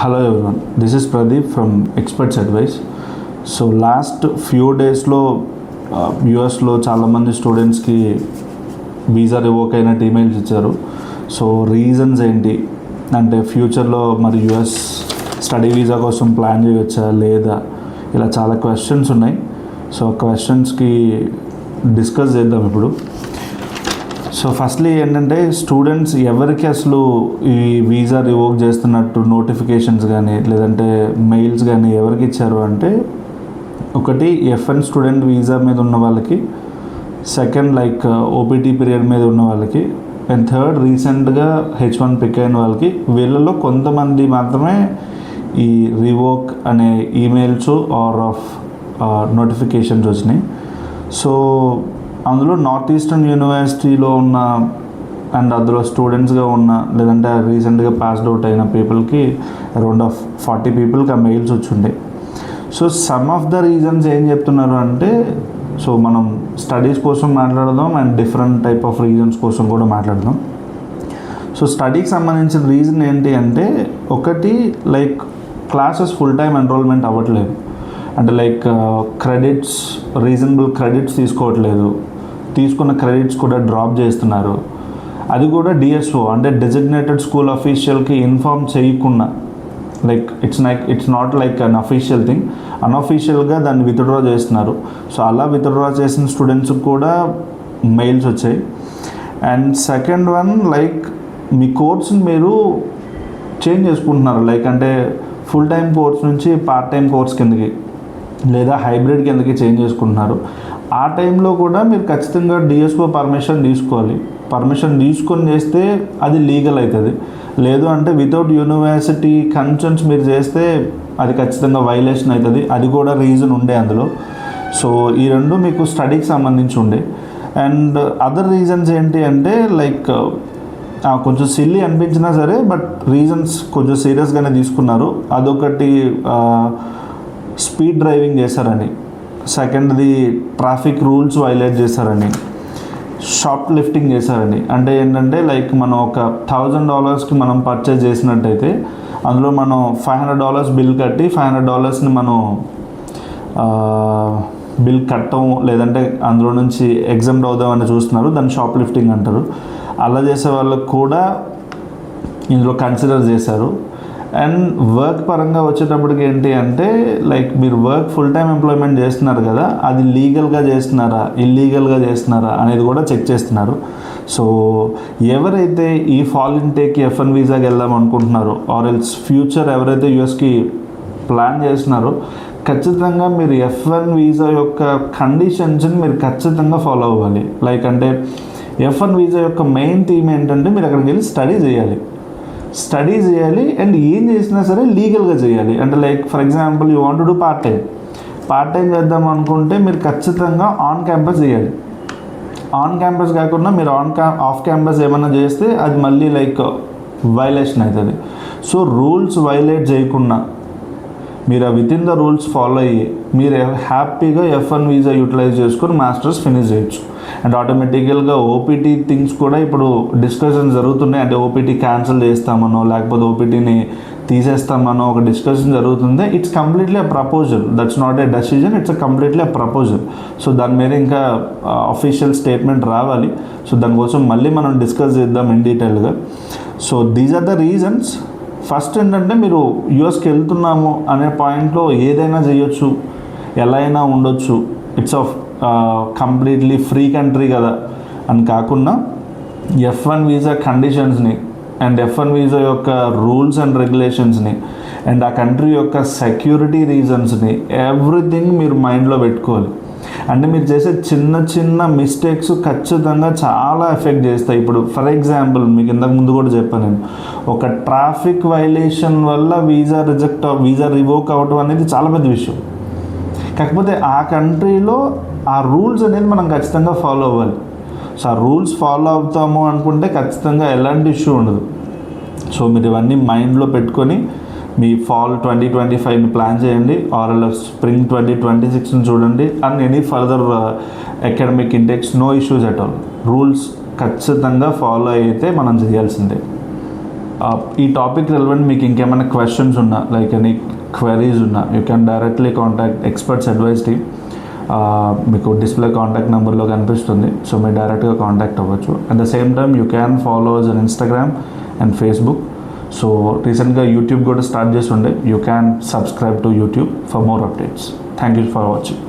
Hello everyone, this is Pradeep from Experts Advice. So last few daysలో యూఎస్లో చాలామంది స్టూడెంట్స్కి visa revoke అయినట్టు emails ఇచ్చారు. సో రీజన్స్ ఏంటి అంటే ఫ్యూచర్లో మరి యూఎస్ స్టడీ వీసా కోసం ప్లాన్ చేయవచ్చా లేదా, ఇలా చాలా క్వశ్చన్స్ ఉన్నాయి. సో క్వశ్చన్స్కి డిస్కస్ చేద్దాం ఇప్పుడు. సో ఫస్ట్లీ ఏంటంటే స్టూడెంట్స్ ఎవరికి అసలు ఈ వీసా రివోక్ చేస్తున్నట్టు నోటిఫికేషన్స్ కానీ లేదంటే మెయిల్స్ కానీ ఎవరికి ఇచ్చారు అంటే, ఒకటి F1 స్టూడెంట్ వీసా మీద ఉన్న వాళ్ళకి, సెకండ్ లైక్ ఓపీటీ పీరియడ్ మీద ఉన్న వాళ్ళకి, అండ్ థర్డ్ రీసెంట్గా H1 పిక్ అయిన వాళ్ళకి. వీళ్ళలో కొంతమంది మాత్రమే ఈ రివోక్ అనే ఈమెయిల్స్ ఆర్ ఆఫ్ నోటిఫికేషన్స్ వచ్చినాయి. సో అందులో నార్త్ ఈస్టర్న్ యూనివర్సిటీలో ఉన్న అండ్ అందులో స్టూడెంట్స్గా ఉన్న లేదంటే రీసెంట్గా పాస్డ్ అవుట్ అయిన పీపుల్కి అరౌండ్ ఆఫ్ 40 పీపుల్కి ఆ మెయిల్స్ వచ్చిండే. So some of the reasons ఏం చెప్తున్నారు అంటే, సో మనం స్టడీస్ కోసం మాట్లాడదాం and different type of reasons కోసం కూడా మాట్లాడదాం. సో స్టడీకి సంబంధించిన రీజన్ ఏంటి అంటే, ఒకటి like classes full time enrollment అవ్వట్లేదు, అంటే లైక్ క్రెడిట్స్ రీజనబుల్ క్రెడిట్స్ తీసుకోవట్లేదు, తీసుకున్న క్రెడిట్స్ కూడా డ్రాప్ చేస్తున్నారు. అది కూడా డిఎస్ఓ అంటే డెసిగ్నేటెడ్ స్కూల్ అఫీషియల్కి ఇన్ఫార్మ్ చేయకుండా, like it's not like unofficial thing, అన్అఫీషియల్గా దాన్ని విత్డ్రా చేస్తున్నారు. సో అలా విత్డ్రా చేసిన స్టూడెంట్స్కి కూడా మెయిల్స్ వచ్చాయి. అండ్ సెకండ్ వన్, లైక్ మీ కోర్స్ని మీరు చేంజ్ చేసుకుంటున్నారు, లైక్ అంటే ఫుల్ టైం కోర్స్ నుంచి పార్ట్ టైం కోర్స్ కిందకి లేదా హైబ్రిడ్ కిందకి చేంజ్ చేసుకుంటున్నారు. ఆ టైంలో కూడా మీరు ఖచ్చితంగా డిఎస్ఓ పర్మిషన్ తీసుకోవాలి. పర్మిషన్ తీసుకొని చేస్తే అది లీగల్ అవుతుంది. లేదు అంటే వితౌట్ యూనివర్సిటీ కన్సర్న్స్ మీరు చేస్తే అది ఖచ్చితంగా వైలేషన్ అవుతుంది. అది కూడా రీజన్ ఉండే అందులో. సో ఈ రెండు మీకు స్టడీకి సంబంధించి ఉండే. అండ్ అదర్ రీజన్స్ ఏంటి అంటే, లైక్ కొంచెం సిల్లీ అనిపించినా సరే బట్ రీజన్స్ కొంచెం సీరియస్గానే తీసుకున్నారు. అదొకటి స్పీడ్ డ్రైవింగ్ చేశారని, సెకండ్ది ట్రాఫిక్ రూల్స్ వైలేట్ చేశారని, షాప్ లిఫ్టింగ్ చేశారని. అంటే ఏంటంటే లైక్ మనం ఒక $1,000కి మనం పర్చేజ్ చేసినట్టయితే అందులో మనం $500 బిల్ కట్టి $500ని మనం బిల్ కట్టం, లేదంటే అందులో నుంచి ఎగ్జామ్ట్ అవుదామని చూస్తున్నారు. దాన్ని షాప్ లిఫ్టింగ్ అంటారు. అలా చేసే వాళ్ళకు కూడా ఇందులో కన్సిడర్ చేశారు. అండ్ వర్క్ పరంగా వచ్చేటప్పటికి ఏంటి అంటే, లైక్ మీరు వర్క్ ఫుల్ టైం ఎంప్లాయ్మెంట్ చేస్తున్నారు కదా, అది లీగల్గా చేస్తున్నారా ఇల్లీగల్గా చేస్తున్నారా అనేది కూడా చెక్ చేస్తున్నారు. సో ఎవరైతే ఈ ఫాల్ ఇంటేక్కి F1 వీసాకి వెళ్దాం అనుకుంటున్నారో ఆర్ ఎల్స్ ఫ్యూచర్ ఎవరైతే యూఎస్కి ప్లాన్ చేస్తున్నారో, ఖచ్చితంగా మీరు F1 వీసా యొక్క కండిషన్స్ని మీరు ఖచ్చితంగా ఫాలో అవ్వాలి. లైక్ అంటే F1 వీసా యొక్క మెయిన్ థీమ్ ఏంటంటే, మీరు అక్కడికి వెళ్ళి స్టడీ చేయాలి అండ్ ఏం చేసినా సరే లీగల్గా చేయాలి. అంటే like for example you want to do part time చేద్దాం అనుకుంటే మీరు ఖచ్చితంగా ఆన్ క్యాంపస్ చేయాలి. ఆన్ క్యాంపస్ కాకుండా మీరు ఆఫ్ క్యాంపస్ ఏమైనా చేస్తే అది మళ్ళీ లైక్ వైలేషన్ అవుతుంది. సో రూల్స్ వైలేట్ చేయకుండా మీరు with in the rules follow అయ్యి మీరు హ్యాపీగా F1 వీసా యూటిలైజ్ చేసుకొని మాస్టర్స్ ఫినిష్ చేయొచ్చు. అండ్ ఆటోమేటికల్గా ఓపీటీ థింగ్స్ కూడా ఇప్పుడు డిస్కషన్ జరుగుతున్నాయి. అంటే ఓపీటీ క్యాన్సిల్ చేస్తామనో లేకపోతే ఓపీటీని తీసేస్తామనో ఒక డిస్కషన్ జరుగుతుంది. It's completely a proposal, that's not a decision, it's completely a proposal. So దాని మీద ఇంకా అఫీషియల్ స్టేట్మెంట్ రావాలి. సో దానికోసం మళ్ళీ మనం డిస్కస్ చేద్దాం ఇన్ డీటెయిల్గా. So these are the reasons. First ఏంటంటే, మీరు యూఎస్కి వెళ్తున్నాము అనే పాయింట్లో ఏదైనా చేయొచ్చు, ఎలా అయినా ఉండొచ్చు, it's of completely free country కదా అని కాకుండా F1 వీసా కండిషన్స్ని అండ్ F1 వీసా యొక్క రూల్స్ అండ్ రెగ్యులేషన్స్ని అండ్ ఆ కంట్రీ యొక్క సెక్యూరిటీ రీజన్స్ని ఎవ్రీథింగ్ మీరు మైండ్లో పెట్టుకోవాలి. అంటే మీరు చేసే చిన్న చిన్న మిస్టేక్స్ ఖచ్చితంగా చాలా ఎఫెక్ట్ చేస్తాయి. ఇప్పుడు ఫర్ ఎగ్జాంపుల్ మీకు ఇంతకు ముందు కూడా చెప్పాను నేను, ఒక ట్రాఫిక్ వైలేషన్ వల్ల వీసా రివోక్ అవ్వడం అనేది చాలా పెద్ద విషయం. కాకపోతే ఆ కంట్రీలో ఆ రూల్స్ అనేది మనం ఖచ్చితంగా ఫాలో అవ్వాలి. సో ఆ రూల్స్ ఫాలో అవుతాము అనుకుంటే ఖచ్చితంగా ఎలాంటి ఇష్యూ ఉండదు. సో మీరు ఇవన్నీ మైండ్లో పెట్టుకొని మీ ఫాల్ 2025ని ప్లాన్ చేయండి, ఆర్ఎల్ స్ప్రింగ్ 2026ని చూడండి. And any further academic intakes, no issues at all. Rules ఖచ్చితంగా ఫాలో అయితే మనం చేయాల్సిందే. ఈ టాపిక్ రిలవెంట్ మీకు ఇంకేమైనా క్వశ్చన్స్ ఉన్నా, లైక్ ఎనీ క్వెరీస్ ఉన్నా, you can directly contact experts advice team. మీకు డిస్ప్లే కాంటాక్ట్ నెంబర్లో కనిపిస్తుంది, సో మీరు డైరెక్ట్గా కాంటాక్ట్ అవ్వచ్చు. At the same time you can follow us on Instagram and Facebook. So రీసెంట్గా యూట్యూబ్ కూడా స్టార్ట్ చేసి ఉండే, you can subscribe to YouTube for more అప్డేట్స్. Thank you for watching.